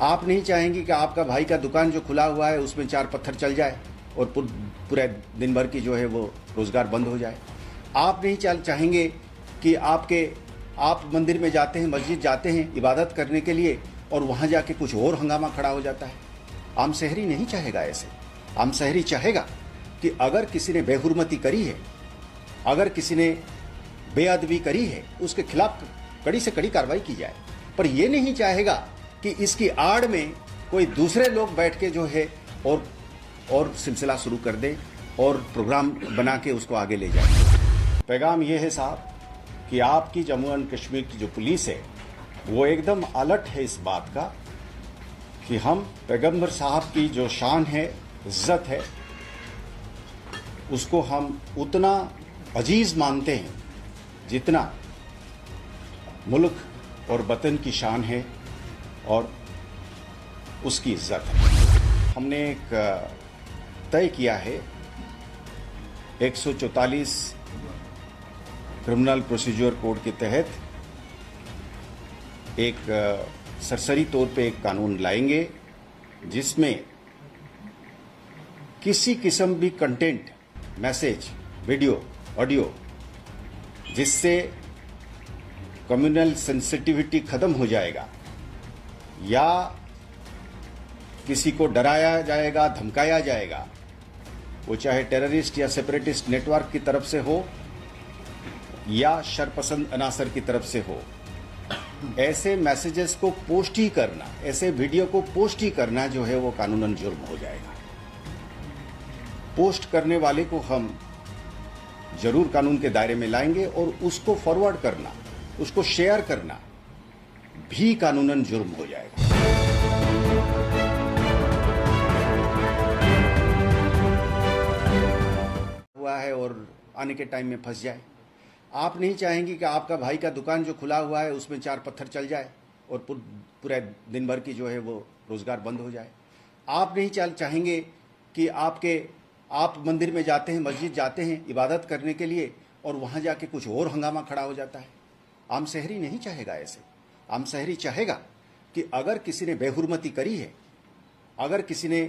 आप नहीं चाहेंगी कि आपका भाई का दुकान जो खुला हुआ है उसमें चार पत्थर चल जाए और पूरे दिन भर की जो है वो रोजगार बंद हो जाए। आप नहीं चाहेंगे कि आप मंदिर में जाते हैं, मस्जिद जाते हैं इबादत करने के लिए और वहाँ जाके कुछ और हंगामा खड़ा हो जाता है। आम शहरी नहीं चाहेगा ऐसे। आम शहरी चाहेगा कि अगर किसी ने बेहुरमती करी है, अगर किसी ने बेअदबी करी है, उसके खिलाफ कड़ी से कड़ी कार्रवाई की जाए। पर यह नहीं चाहेगा कि इसकी आड़ में कोई दूसरे लोग बैठ के जो है और सिलसिला शुरू कर दे और प्रोग्राम बना के उसको आगे ले जाए। पैगाम यह है साहब कि आपकी जम्मू एंड कश्मीर की जो पुलिस है वो एकदम अलर्ट है इस बात का कि हम पैगंबर साहब की जो शान है, इज्जत है, उसको हम उतना अजीज मानते हैं जितना मुल्क और वतन की शान है और उसकी इज्जत है। हमने एक तय किया है 144 क्रिमिनल प्रोसीजर कोड के तहत एक सरसरी तौर पे एक कानून लाएंगे जिसमें किसी किस्म भी कंटेंट, मैसेज, वीडियो, ऑडियो जिससे कम्युनल सेंसिटिविटी खत्म हो जाएगा या किसी को डराया जाएगा, धमकाया जाएगा, वो चाहे टेररिस्ट या सेपरेटिस्ट नेटवर्क की तरफ से हो या शरपसंद अनासर की तरफ से हो, ऐसे मैसेजेस को पोस्ट ही करना, ऐसे वीडियो को पोस्ट ही करना जो है वो कानूनन जुर्म हो जाएगा। पोस्ट करने वाले को हम जरूर कानून के दायरे में लाएंगे और उसको फॉरवर्ड करना, उसको शेयर करना भी कानूनन जुर्म हो जाएगा। हुआ है और आने के टाइम में फंस जाए। आप नहीं चाहेंगी कि आपका भाई का दुकान जो खुला हुआ है उसमें चार पत्थर चल जाए और पूरे दिन भर की जो है वो रोजगार बंद हो जाए। आप नहीं चाहेंगे कि आप मंदिर में जाते हैं, मस्जिद जाते हैं इबादत करने के लिए और वहाँ जाके कुछ और हंगामा खड़ा हो जाता है। आम शहरी नहीं चाहेगा ऐसे। आम शहरी चाहेगा कि अगर किसी ने बेहुरमती करी है, अगर किसी ने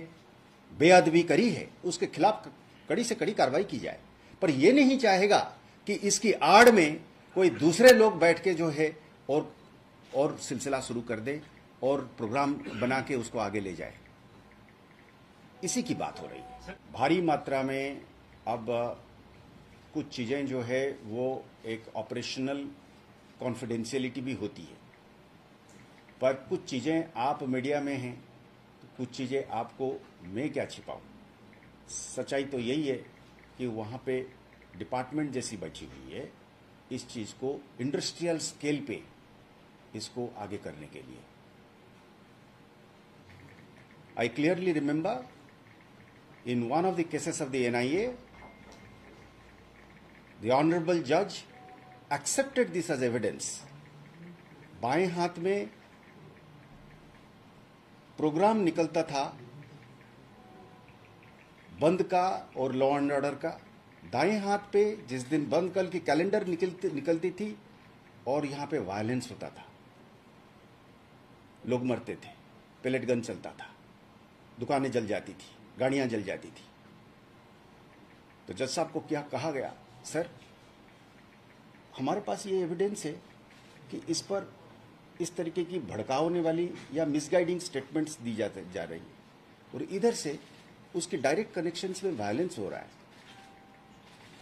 बेअदबी करी है, उसके खिलाफ कड़ी से कड़ी कार्रवाई की जाए। पर यह नहीं चाहेगा कि इसकी आड़ में कोई दूसरे लोग बैठ के जो है और सिलसिला शुरू कर दे और प्रोग्राम बना के उसको आगे ले जाए। इसी की बात हो रही है। भारी मात्रा में अब कुछ चीजें जो है वो एक ऑपरेशनल कॉन्फिडेंशियलिटी भी होती है, पर कुछ चीजें आप मीडिया में हैं तो कुछ चीजें आपको मैं क्या छिपाऊं। सच्चाई तो यही है कि वहां पे डिपार्टमेंट जैसी बैठी हुई है इस चीज को इंडस्ट्रियल स्केल पे इसको आगे करने के लिए। I clearly remember in one of the cases of the NIA, the honorable judge accepted this as evidence. बाएं हाथ में प्रोग्राम निकलता था बंद का और लॉ एंड ऑर्डर का, दाएं हाथ पे जिस दिन बंद कल की कैलेंडर निकलती थी और यहां पे वायलेंस होता था, लोग मरते थे, पेलेट गन चलता था, दुकानें जल जाती थी, गाड़ियां जल जाती थी। तो जज साहब को क्या कहा गया, सर हमारे पास ये एविडेंस है कि इस पर इस तरीके की भड़काने वाली या मिसगाइडिंग स्टेटमेंट्स दी जा रही है और इधर से उसके डायरेक्ट कनेक्शंस में वायलेंस हो रहा है।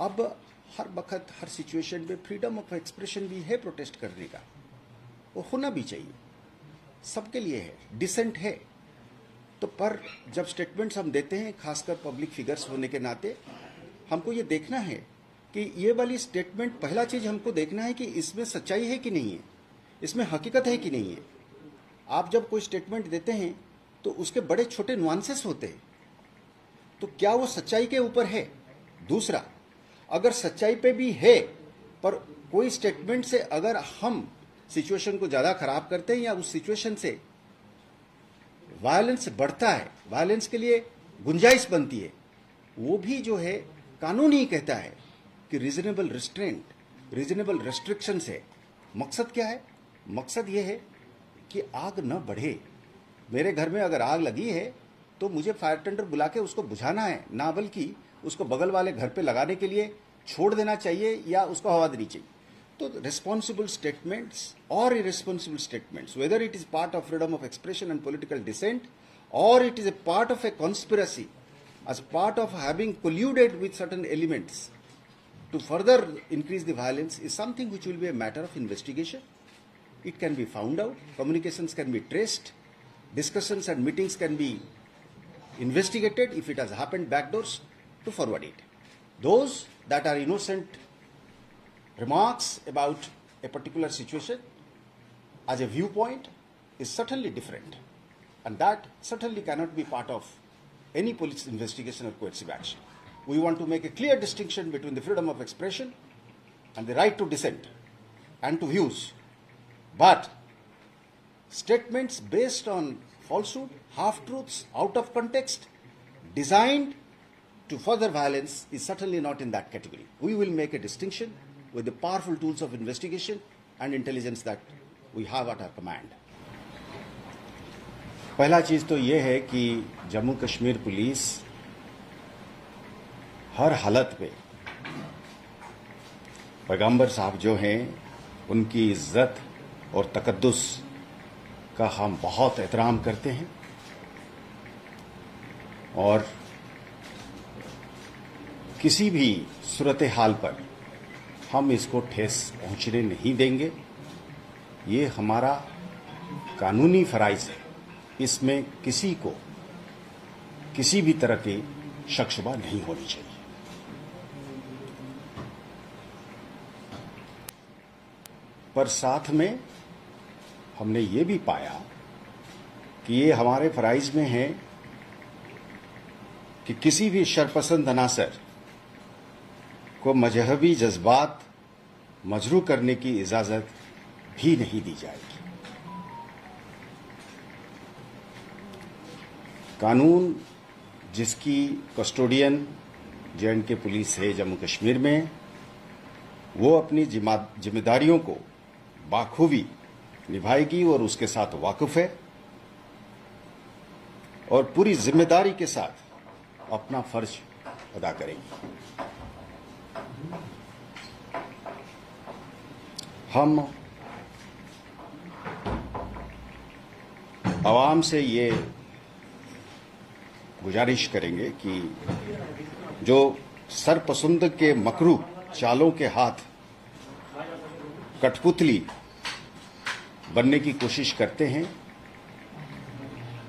अब हर वक्त हर सिचुएशन में फ्रीडम ऑफ एक्सप्रेशन भी है प्रोटेस्ट करने का, वो होना भी चाहिए, सबके लिए है, डिसेंट है। तो पर जब स्टेटमेंट्स हम देते हैं, खासकर पब्लिक फिगर्स होने के नाते, हमको ये देखना है कि ये वाली स्टेटमेंट, पहला चीज हमको देखना है कि इसमें सच्चाई है कि नहीं है, इसमें हकीकत है कि नहीं है। आप जब कोई स्टेटमेंट देते हैं तो उसके बड़े छोटे नुआंसेस होते हैं, तो क्या वो सच्चाई के ऊपर है। दूसरा, अगर सच्चाई पे भी है पर कोई स्टेटमेंट से अगर हम सिचुएशन को ज्यादा खराब करते हैं या उस सिचुएशन से वायलेंस बढ़ता है, वायलेंस के लिए गुंजाइश बनती है, वो भी जो है कानून ही कहता है कि रीजनेबल रिस्ट्रेंट, रीजनेबल रेस्ट्रिक्शन है। मकसद क्या है? मकसद ये है कि आग न बढ़े, मेरे घर में अगर आग लगी है तो मुझे फायर टेंडर बुला के उसको बुझाना है, ना बल्कि उसको बगल वाले घर पे लगाने के लिए छोड़ देना चाहिए या उसको हवा देनी चाहिए। तो रिस्पॉन्सिबल स्टेटमेंट्स और irresponsible statements, whether it is part of freedom of expression and political dissent और it is a part of a conspiracy, as part of having colluded with certain elements to further increase the violence, is something which will be a matter of investigation. It can be found out, communications can be traced, discussions and meetings can be investigated if it has happened backdoors to forward it. Those that are innocent remarks about a particular situation as a viewpoint is certainly different, and that certainly cannot be part of any police investigation or coercive action. We want to make a clear distinction between the freedom of expression and the right to dissent and to views. But statements based on falsehood, half-truths, out of context, designed to further violence is certainly not in that category. We will make a distinction with the powerful tools of investigation and intelligence that we have at our command. पहला चीज़ तो ये है कि Jammu Kashmir police हर हालत पे पैगंबर साहब जो हैं उनकी इज्जत और तकद्दुस का हम बहुत एहतराम करते हैं और किसी भी सूरत हाल पर हम इसको ठेस पहुंचने नहीं देंगे। ये हमारा कानूनी फराइज है, इसमें किसी को किसी भी तरह की शक शुबा नहीं होनी चाहिए। पर साथ में हमने ये भी पाया कि ये हमारे फराइज में है कि किसी भी शरपसंद अनासर को मजहबी जज्बात मजरू करने की इजाजत भी नहीं दी जाएगी। कानून जिसकी कस्टोडियन जे.एंड.के पुलिस है जम्मू कश्मीर में, वो अपनी जिम्मेदारियों को बाखूबी निभाएगी और उसके साथ वाकिफ है और पूरी जिम्मेदारी के साथ अपना फर्ज अदा करेगी। हम आवाम से ये गुजारिश करेंगे कि जो सरपसंद के मकरू चालों के हाथ कठपुतली बनने की कोशिश करते हैं,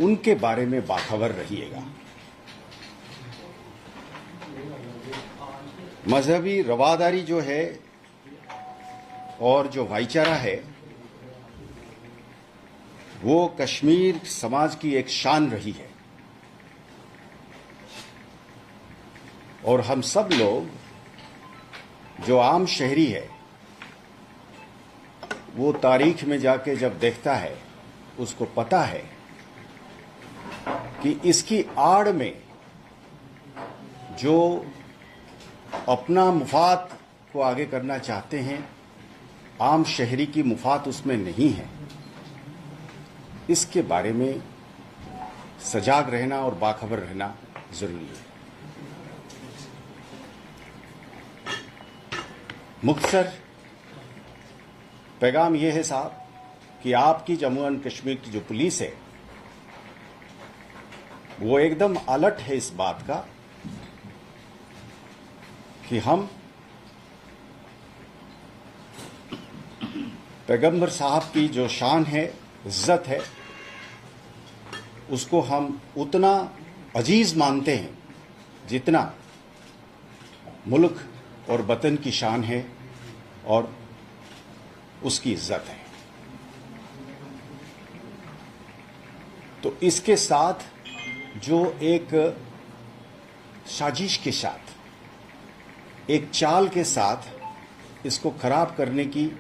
उनके बारे में बाखबर रहिएगा। मजहबी रवादारी जो है और जो भाईचारा है वो कश्मीर समाज की एक शान रही है और हम सब लोग जो आम शहरी है वो तारीख में जाके जब देखता है उसको पता है कि इसकी आड़ में जो अपना मुफाद को आगे करना चाहते हैं, आम शहरी की मुफाद उसमें नहीं है। इसके बारे में सजाग रहना और बाखबर रहना जरूरी है। मुख्तसर पैगाम यह है साहब कि आपकी जम्मू एंड कश्मीर की जो पुलिस है वो एकदम अलर्ट है इस बात का कि हम पैगंबर साहब की जो शान है, इज्जत है, उसको हम उतना अजीज मानते हैं जितना मुल्क और वतन की शान है और उसकी इज्जत है। तो इसके साथ जो एक साजिश के साथ, एक चाल के साथ इसको खराब करने की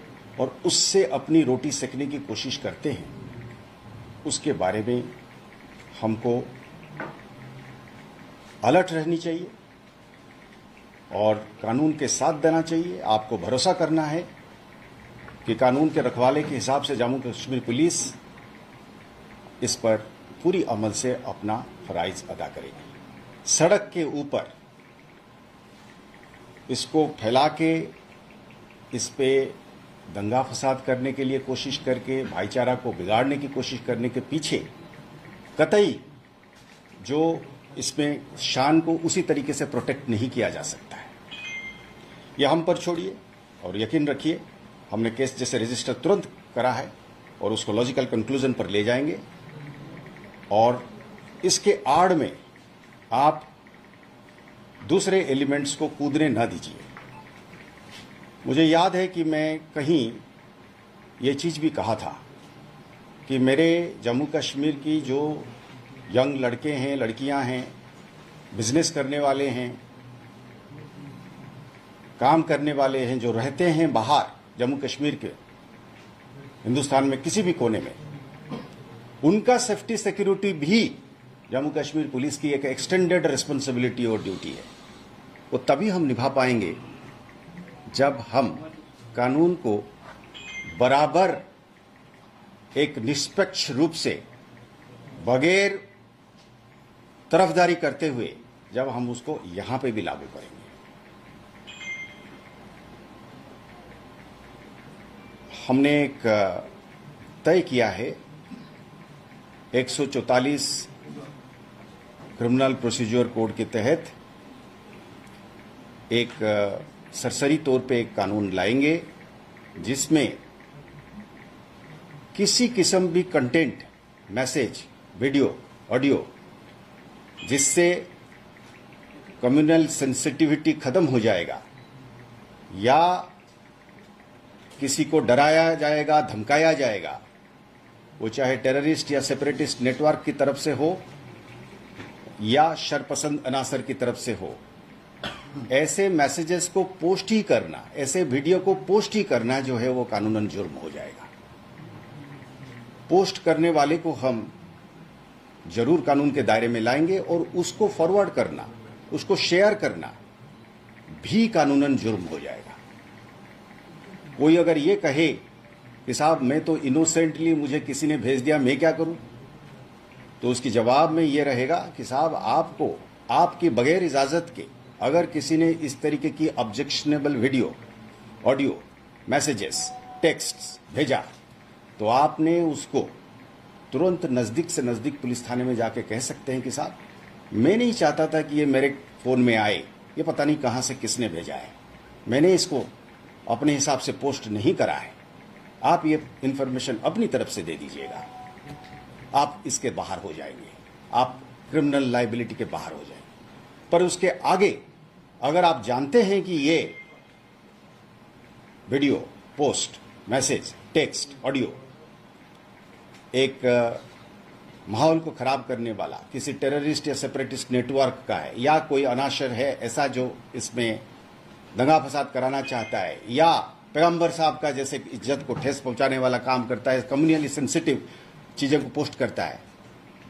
और उससे अपनी रोटी सेकने की कोशिश करते हैं, उसके बारे में हमको अलर्ट रहनी चाहिए और कानून के साथ देना चाहिए। आपको भरोसा करना है कि कानून के रखवाले के हिसाब से जम्मू कश्मीर पुलिस इस पर पूरी अमल से अपना फराइज अदा करेगी। सड़क के ऊपर इसको फैला के इस पे दंगा फसाद करने के लिए कोशिश करके भाईचारा को बिगाड़ने की कोशिश करने के पीछे कतई जो इसमें शान को उसी तरीके से प्रोटेक्ट नहीं किया जा सकता है। यह हम पर छोड़िए और यकीन रखिए हमने केस जैसे रजिस्टर तुरंत करा है और उसको लॉजिकल कंक्लूजन पर ले जाएंगे और इसके आड़ में आप दूसरे एलिमेंट्स को कूदने न दीजिए। मुझे याद है कि मैं कहीं ये चीज़ भी कहा था कि मेरे जम्मू कश्मीर की जो यंग लड़के हैं, लड़कियां हैं, बिजनेस करने वाले हैं, काम करने वाले हैं, जो रहते हैं बाहर जम्मू कश्मीर के, हिंदुस्तान में किसी भी कोने में, उनका सेफ्टी सिक्योरिटी भी जम्मू कश्मीर पुलिस की एक एक्सटेंडेड रिस्पॉन्सिबिलिटी और ड्यूटी है। वो तभी हम निभा पाएंगे जब हम कानून को बराबर एक निष्पक्ष रूप से बगैर तरफदारी करते हुए जब हम उसको यहां पे भी लागू करेंगे। हमने एक तय किया है 144 क्रिमिनल प्रोसीजर कोड के तहत एक सरसरी तौर पे एक कानून लाएंगे जिसमें किसी किस्म भी कंटेंट, मैसेज, वीडियो, ऑडियो जिससे कम्युनल सेंसिटिविटी खत्म हो जाएगा या किसी को डराया जाएगा, धमकाया जाएगा, वो चाहे टेररिस्ट या सेपरेटिस्ट नेटवर्क की तरफ से हो या शरपसंद अनासर की तरफ से हो, ऐसे मैसेजेस को पोस्ट ही करना, ऐसे वीडियो को पोस्ट ही करना जो है वो कानूनन जुर्म हो जाएगा। पोस्ट करने वाले को हम जरूर कानून के दायरे में लाएंगे और उसको फॉरवर्ड करना, उसको शेयर करना भी कानूनन जुर्म हो जाएगा। कोई अगर ये कहे कि साहब मैं तो इनोसेंटली, मुझे किसी ने भेज दिया, मैं क्या करूं, तो उसकी जवाब में ये रहेगा कि साहब आपको आपके बगैर इजाजत के अगर किसी ने इस तरीके की objectionable video, audio, messages, text भेजा तो आपने उसको तुरंत नजदीक से नजदीक पुलिस थाने में जाके कह सकते हैं कि साहब मैं नहीं चाहता था कि ये मेरे फोन में आए, ये पता नहीं कहां से किसने भेजा है, मैंने इसको अपने हिसाब से पोस्ट नहीं करा है, आप ये इंफॉर्मेशन अपनी तरफ से दे दीजिएगा। आप इसके बाहर हो जाएंगे, आप क्रिमिनल लायबिलिटी के बाहर हो जाएंगे। पर उसके आगे अगर आप जानते हैं कि ये video, post, message, text, audio एक माहौल को खराब करने वाला किसी टेररिस्ट या सेपरेटिस्ट नेटवर्क का है या कोई अनाशर है ऐसा जो इसमें दंगा फसाद कराना चाहता है या पैगंबर साहब का जैसे इज्जत को ठेस पहुंचाने वाला काम करता है, कम्युनली सेंसिटिव चीजें को पोस्ट करता है,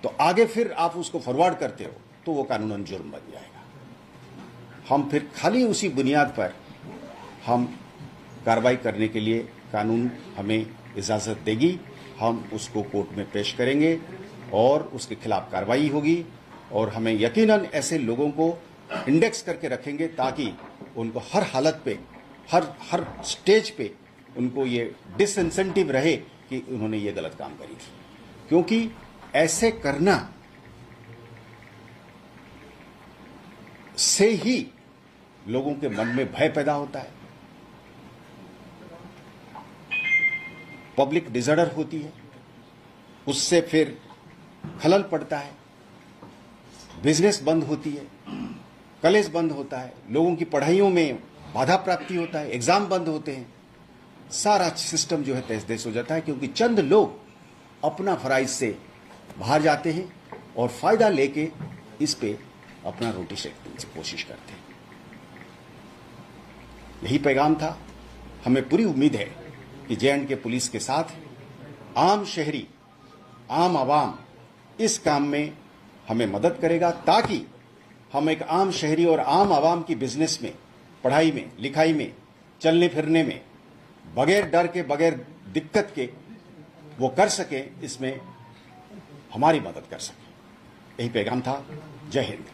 तो आगे फिर आप उसको फॉरवर्ड करते हो तो वो कानूनन जुर्म बन जाएगा। हम फिर खाली उसी बुनियाद पर हम कार्रवाई करने के लिए कानून हमें इजाजत देगी, हम उसको कोर्ट में पेश करेंगे और उसके खिलाफ कार्रवाई होगी और हमें यकीनन ऐसे लोगों को इंडेक्स करके रखेंगे ताकि उनको हर हालत पे, हर स्टेज पे उनको ये डिसइंसेंटिव रहे कि उन्होंने ये गलत काम करी थी, क्योंकि ऐसे करना से ही लोगों के मन में भय पैदा होता है, पब्लिक डिसऑर्डर होती है, उससे फिर खलल पड़ता है, बिजनेस बंद होती है, कॉलेज बंद होता है, लोगों की पढ़ाइयों में बाधा प्राप्ति होता है, एग्जाम बंद होते हैं, सारा सिस्टम जो है तहस नहस हो जाता है क्योंकि चंद लोग अपना फराइज से बाहर जाते हैं और फायदा लेके इस पे अपना रोटी सेकने की कोशिश करते हैं। यही पैगाम था। हमें पूरी उम्मीद है कि जे.एंड.के पुलिस के साथ आम शहरी, आम आवाम इस काम में हमें मदद करेगा ताकि हम एक आम शहरी और आम आवाम की बिजनेस में, पढ़ाई में, लिखाई में, चलने फिरने में बगैर डर के, बगैर दिक्कत के वो कर सके, इसमें हमारी मदद कर सके। यही पैगाम था। जय हिंद।